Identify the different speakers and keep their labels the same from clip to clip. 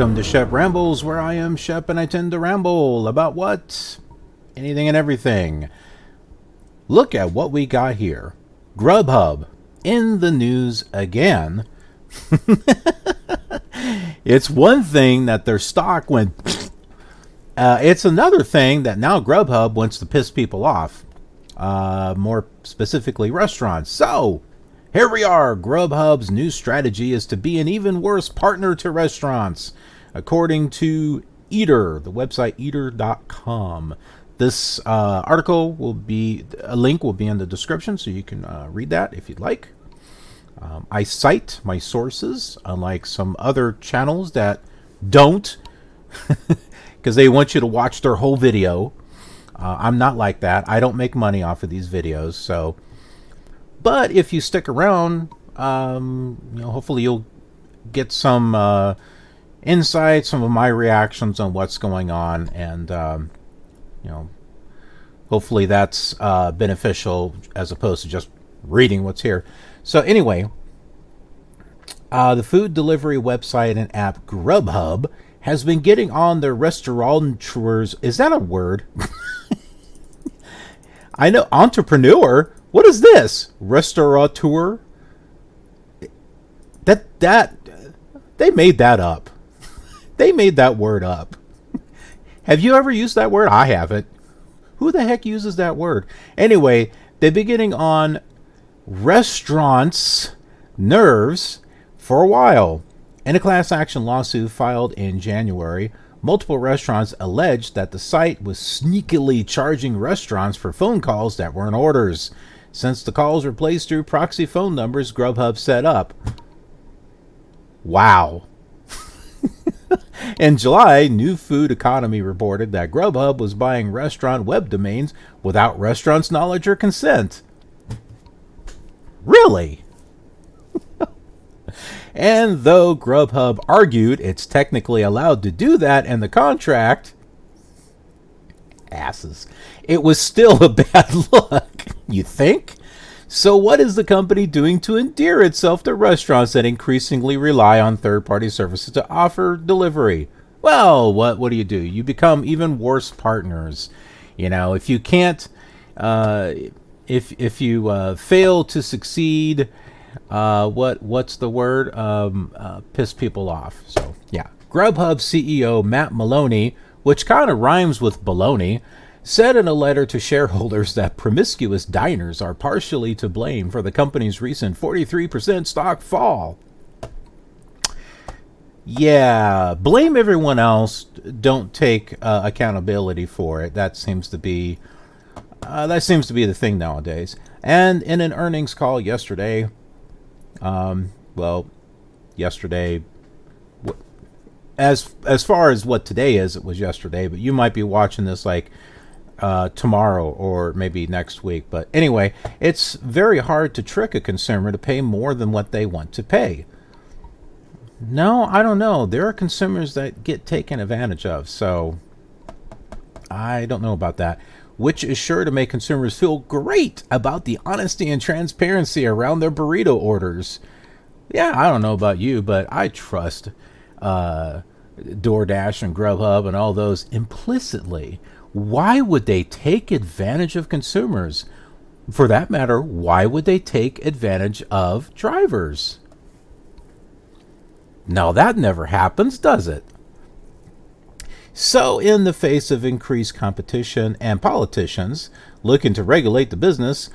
Speaker 1: Welcome to Shep Rambles, where I am Shep and I tend to ramble about what? Anything and everything. Look at what we got here. GrubHub in the news again. It's one thing that their stock went. It's another thing that now GrubHub wants to piss people off. More specifically, restaurants. So, here we are. GrubHub's new strategy is to be an even worse partner to restaurants, according to Eater, the website eater.com. This article will be, a link will be in the description, so you can read that if you'd like. I cite my sources, unlike some other channels that don't, because they want you to watch their whole video. I'm not like that. I don't make money off of these videos, so... But if you stick around, hopefully you'll get some insight, some of my reactions on what's going on, and hopefully that's beneficial as opposed to just reading what's here. So anyway, the food delivery website and app GrubHub has been getting on their restaurateurs. Is that a word? I know, entrepreneur. What is this? Restaurateur? That they made that up. They made that word up. Have you ever used that word? I haven't. Who the heck uses that word? Anyway, they've been getting on restaurants' nerves for a while. In a class action lawsuit filed in January, multiple restaurants alleged that the site was sneakily charging restaurants for phone calls that weren't orders, since the calls were placed through proxy phone numbers GrubHub set up. Wow. In July, New Food Economy reported that GrubHub was buying restaurant web domains without restaurants' knowledge or consent. Really? And though GrubHub argued it's technically allowed to do that in the contract, asses, it was still a bad look. You think? So what is the company doing to endear itself to restaurants that increasingly rely on third-party services to offer delivery? Well, what do? You become even worse partners. If you can't, if you fail to succeed, what's the word? Piss people off. So yeah, GrubHub CEO Matt Maloney, which kind of rhymes with baloney, said in a letter to shareholders that promiscuous diners are partially to blame for the company's recent 43% stock fall. Yeah, blame everyone else. Don't take accountability for it. That seems to be the thing nowadays. And in an earnings call yesterday, yesterday, as far as what today is, it was yesterday, but you might be watching this like tomorrow or maybe next week. But anyway, it's very hard to trick a consumer to pay more than what they want to pay. No, I don't know. There are consumers that get taken advantage of, so I don't know about that, which is sure to make consumers feel great about the honesty and transparency around their burrito orders. Yeah, I don't know about you, but I trust DoorDash and GrubHub and all those implicitly. Why would they take advantage of consumers? For that matter, why would they take advantage of drivers? No, that never happens, does it? So, in the face of increased competition and politicians looking to regulate the business,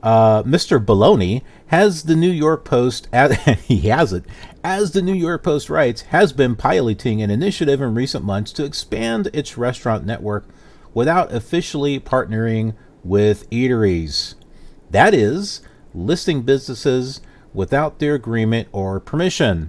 Speaker 1: Mr. Baloney has the New York Post, as the New York Post writes, has been piloting an initiative in recent months to expand its restaurant network without officially partnering with eateries. That is, listing businesses without their agreement or permission.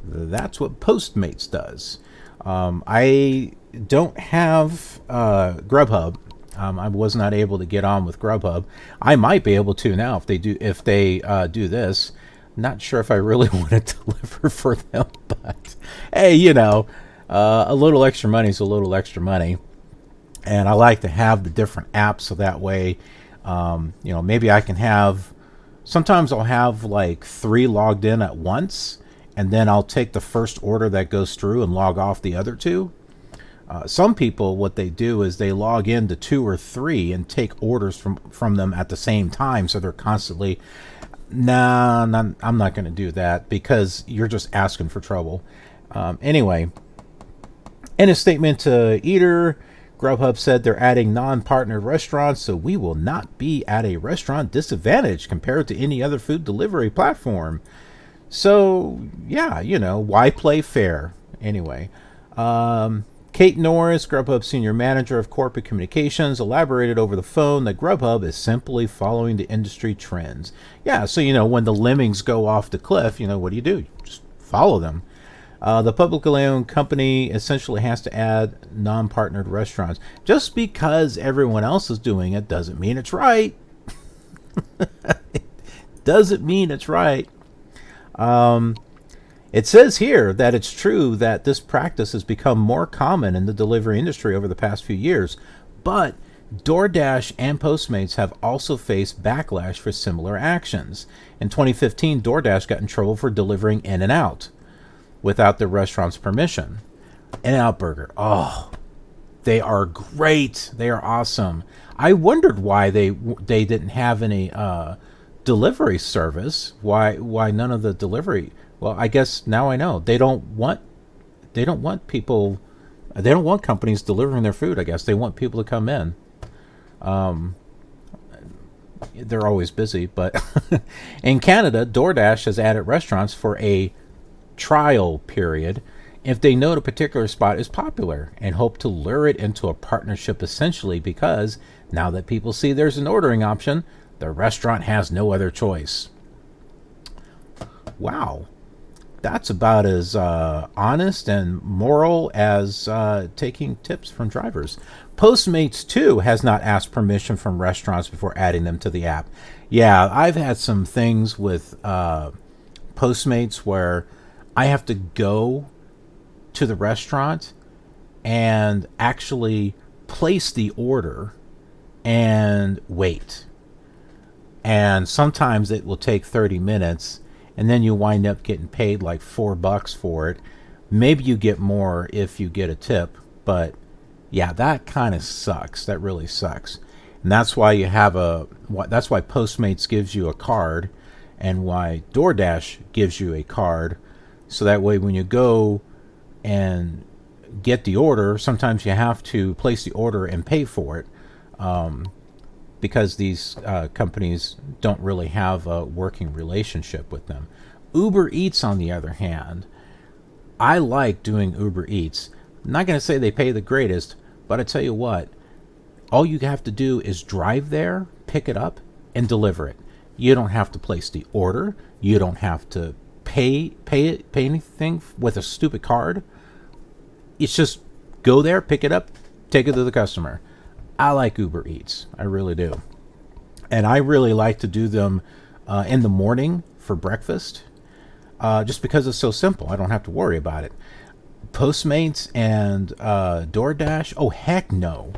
Speaker 1: That's what Postmates does. I don't have GrubHub. I was not able to get on with GrubHub. I might be able to now if they do this. Not sure if I really want to deliver for them, but hey, a little extra money is a little extra money. And I like to have the different apps so that way, maybe I can have, sometimes I'll have like 3 logged in at once, and then I'll take the first order that goes through and log off the other two. Some people, what they do is they log into 2 or 3 and take orders from them at the same time, so they're constantly, nah, I'm not going to do that, because you're just asking for trouble. Anyway, in a statement to Eater, GrubHub said they're adding non-partnered restaurants, so we will not be at a restaurant disadvantage compared to any other food delivery platform. So, yeah, why play fair? Anyway, Kate Norris, GrubHub Senior Manager of Corporate Communications, elaborated over the phone that GrubHub is simply following the industry trends. Yeah, so, when the lemmings go off the cliff, what do? You just follow them. The publicly owned company essentially has to add non-partnered restaurants. Just because everyone else is doing it doesn't mean it's right. Doesn't mean it's right. It says here that it's true that this practice has become more common in the delivery industry over the past few years, but DoorDash and Postmates have also faced backlash for similar actions. In 2015, DoorDash got in trouble for delivering In-N-Out without the restaurant's permission. In-N-Out Burger, oh, they are great. They are awesome. I wondered why they didn't have any delivery service. Why none of the delivery? Well, I guess now I know. They don't want people. They don't want companies delivering their food. I guess they want people to come in. They're always busy, but in Canada, DoorDash has added restaurants for a trial period if they know a particular spot is popular and hope to lure it into a partnership, essentially because now that people see there's an ordering option, the restaurant has no other choice. Wow. That's about as honest and moral as taking tips from drivers. Postmates, too, has not asked permission from restaurants before adding them to the app. Yeah, I've had some things with Postmates where I have to go to the restaurant and actually place the order and wait. And sometimes it will take 30 minutes. And then you wind up getting paid like $4 for it. Maybe you get more if you get a tip, but yeah, that kind of sucks. That really sucks. And that's why that's why Postmates gives you a card, and why DoorDash gives you a card, so that way when you go and get the order, sometimes you have to place the order and pay for it. Because these companies don't really have a working relationship with them. Uber Eats, on the other hand, I like doing Uber Eats. I'm not going to say they pay the greatest, but I tell you what, all you have to do is drive there, pick it up, and deliver it. You don't have to place the order. You don't have to pay anything with a stupid card. It's just go there, pick it up, take it to the customer. I like Uber Eats. I really do. And I really like to do them in the morning for breakfast, just because it's so simple. I don't have to worry about it. Postmates and DoorDash, oh, heck no.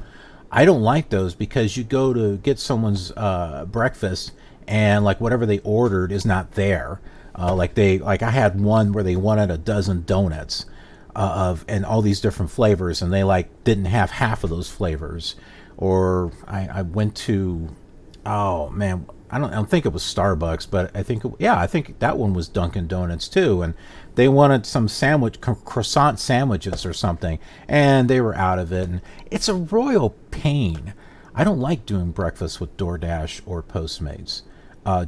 Speaker 1: I don't like those, because you go to get someone's breakfast and like whatever they ordered is not there. Like I had one where they wanted a dozen donuts and all these different flavors, and they like didn't have half of those flavors. Or I went to, oh man, I don't think it was Starbucks, but I think that one was Dunkin' Donuts too, and they wanted some croissant sandwiches or something, and they were out of it, and it's a royal pain. I don't like doing breakfast with DoorDash or Postmates,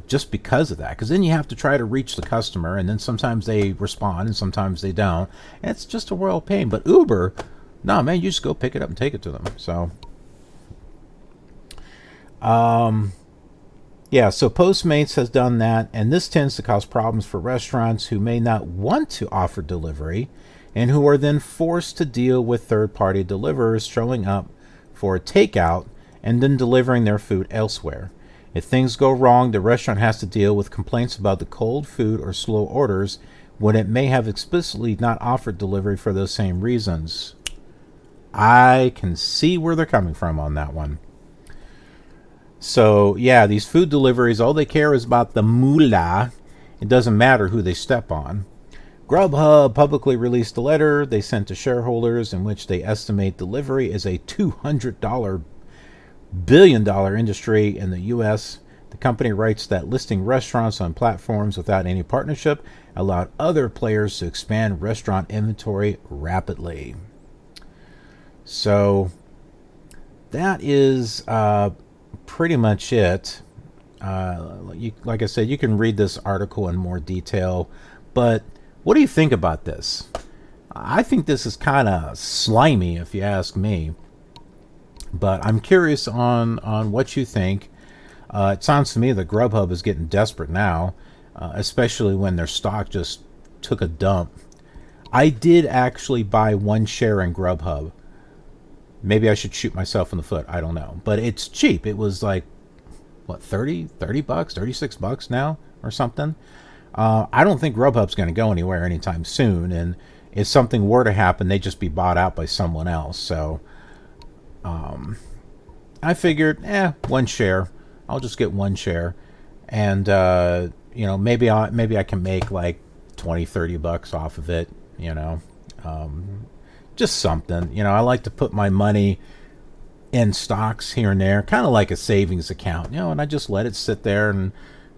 Speaker 1: just because of that, because then you have to try to reach the customer, and then sometimes they respond and sometimes they don't, and it's just a royal pain. But Uber, no man, you just go pick it up and take it to them. So yeah, so Postmates has done that, and this tends to cause problems for restaurants who may not want to offer delivery and who are then forced to deal with third-party deliverers showing up for a takeout and then delivering their food elsewhere. If things go wrong, the restaurant has to deal with complaints about the cold food or slow orders when it may have explicitly not offered delivery for those same reasons. I can see where they're coming from on that one. So, yeah, these food deliveries, all they care is about the moolah. It doesn't matter who they step on. GrubHub publicly released a letter they sent to shareholders in which they estimate delivery is a $200 billion industry in the U.S. The company writes that listing restaurants on platforms without any partnership allowed other players to expand restaurant inventory rapidly. So that is pretty much it. Like I said, you can read this article in more detail, but what do you think about this? I think this is kind of slimy, if you ask me. But I'm curious on what you think. It sounds to me that GrubHub is getting desperate now, especially when their stock just took a dump. I did actually buy one share in GrubHub. Maybe I should shoot myself in the foot. I don't know. But it's cheap. It was like, what, 30 bucks, 36 bucks now or something. I don't think GrubHub's going to go anywhere anytime soon. And if something were to happen, they'd just be bought out by someone else. So I figured, one share. I'll just get one share. And, maybe I can make like 20, 30 bucks off of it, just something. I like to put my money in stocks here and there, kind of like a savings account, and I just let it sit there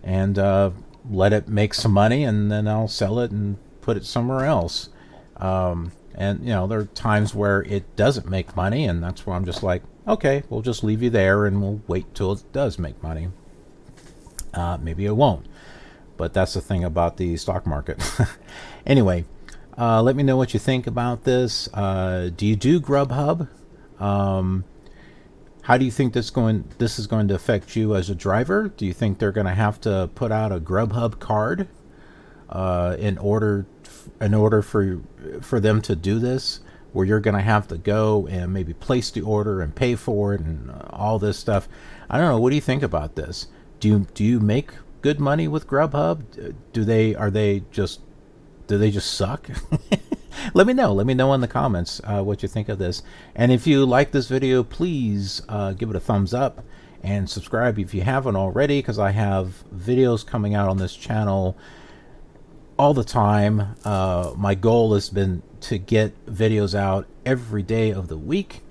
Speaker 1: and let it make some money, and then I'll sell it and put it somewhere else. And there are times where it doesn't make money, and that's where I'm just like, okay, we'll just leave you there and we'll wait till it does make money. Maybe it won't, but that's the thing about the stock market. Anyway, let me know what you think about this. Do you do GrubHub? How do you think this is going to affect you as a driver? Do you think they're going to have to put out a GrubHub card in order for them to do this, where you're going to have to go and maybe place the order and pay for it and all this stuff? I don't know. What do you think about this? Do you make good money with GrubHub? Do they just suck? Let me know in the comments what you think of this. And if you like this video, please give it a thumbs up and subscribe if you haven't already, because I have videos coming out on this channel all the time. My goal has been to get videos out every day of the week.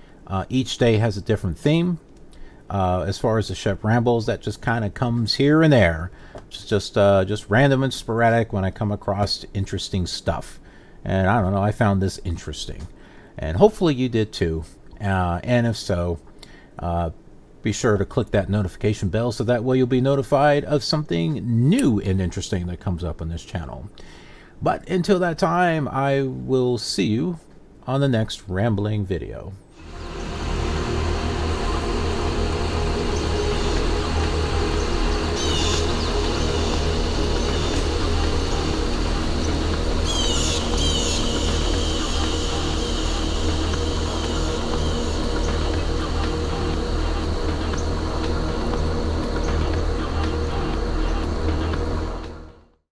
Speaker 1: Each day has a different theme. As far as the Shep Rambles, that just kind of comes here and there. Just random and sporadic when I come across interesting stuff. And I don't know, I found this interesting. And hopefully you did too. And if so, be sure to click that notification bell so that way you'll be notified of something new and interesting that comes up on this channel. But until that time, I will see you on the next rambling video.